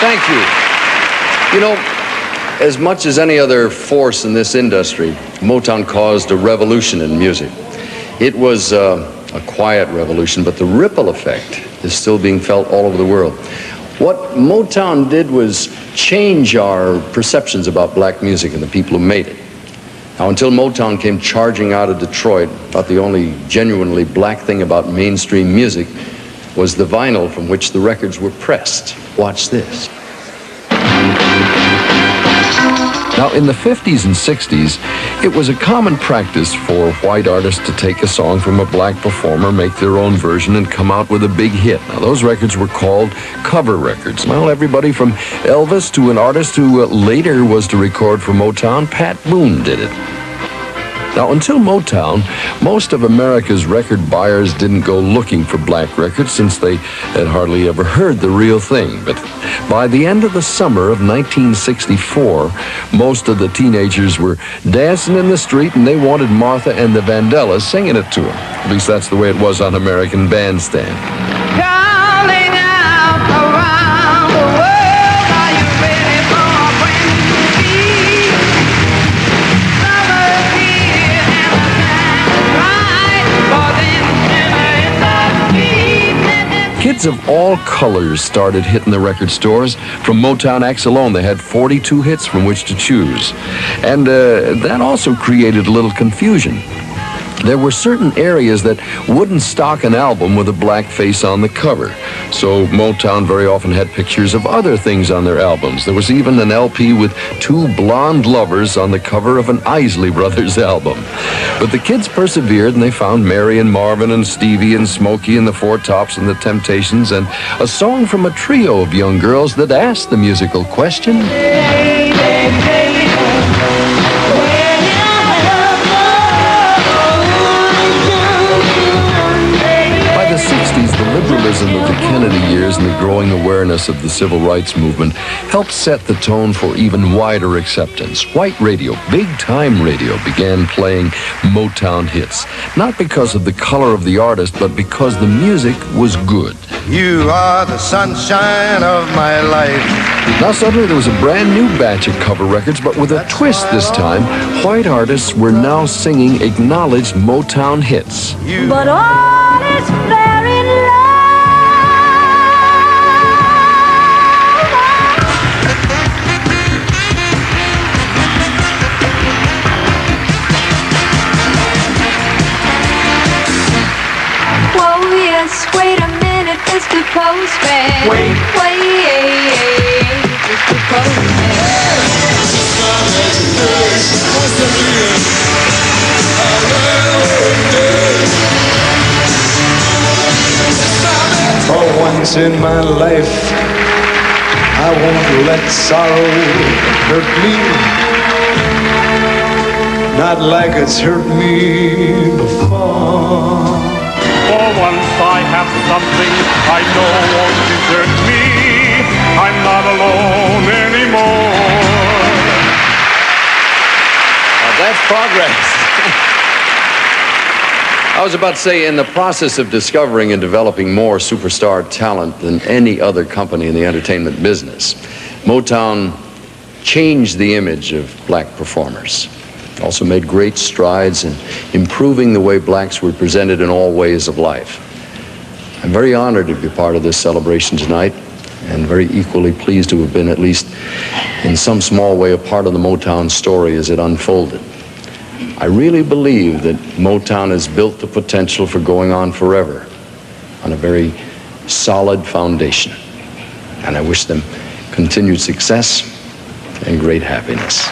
Thank you. You know, as much as any other force in this industry, Motown caused a revolution in music. It was a quiet revolution, but the ripple effect is still being felt all over the world. What Motown did was change our perceptions about black music and the people who made it. Now, until Motown came charging out of Detroit, about the only genuinely black thing about mainstream music was the vinyl from which the records were pressed. Watch this. Now, in the 50s and 60s, it was a common practice for white artists to take a song from a black performer, make their own version, and come out with a big hit. Now, those records were called cover records. Well, everybody from Elvis to an artist who later was to record for Motown, Pat Boone, did it. Now, until Motown, most of America's record buyers didn't go looking for black records since they had hardly ever heard the real thing. But by the end of the summer of 1964, most of the teenagers were dancing in the street and they wanted Martha and the Vandellas singing it to them. At least that's the way it was on American Bandstand. Calling out around the world, are you ready for a brand new beat? Summer's here and the time is right for them to enter the beat. Kids of all colors started hitting the record stores. From Motown acts alone, they had 42 hits from which to choose. And that also created a little confusion. There were certain areas that wouldn't stock an album with a black face on the cover. So Motown very often had pictures of other things on their albums. There was even an LP with two blonde lovers on the cover of an Isley Brothers album. But the kids persevered and they found Mary and Marvin and Stevie and Smokey and the Four Tops and the Temptations and a song from a trio of young girls that asked the musical question. Liberalism of the Kennedy years and the growing awareness of the civil rights movement helped set the tone for even wider acceptance. White radio, big-time radio, began playing Motown hits, not because of the color of the artist, but because the music was good. You are the sunshine of my life. Now suddenly there was a brand new batch of cover records, but with a twist this time. White artists were now singing acknowledged Motown hits. But all is fair in love. Whoa, yes, wait a minute, Mr. Postman. Wait, Mr. For once in my life, I won't let sorrow hurt me, not like it's hurt me before. For once I have something I know won't desert me. I'm not alone anymore. Now that's progress. I was about to say, in the process of discovering and developing more superstar talent than any other company in the entertainment business, Motown changed the image of black performers. Also made great strides in improving the way blacks were presented in all ways of life. I'm very honored to be part of this celebration tonight, and very equally pleased to have been, at least in some small way, a part of the Motown story as it unfolded. I really believe that Motown has built the potential for going on forever on a very solid foundation. And I wish them continued success and great happiness.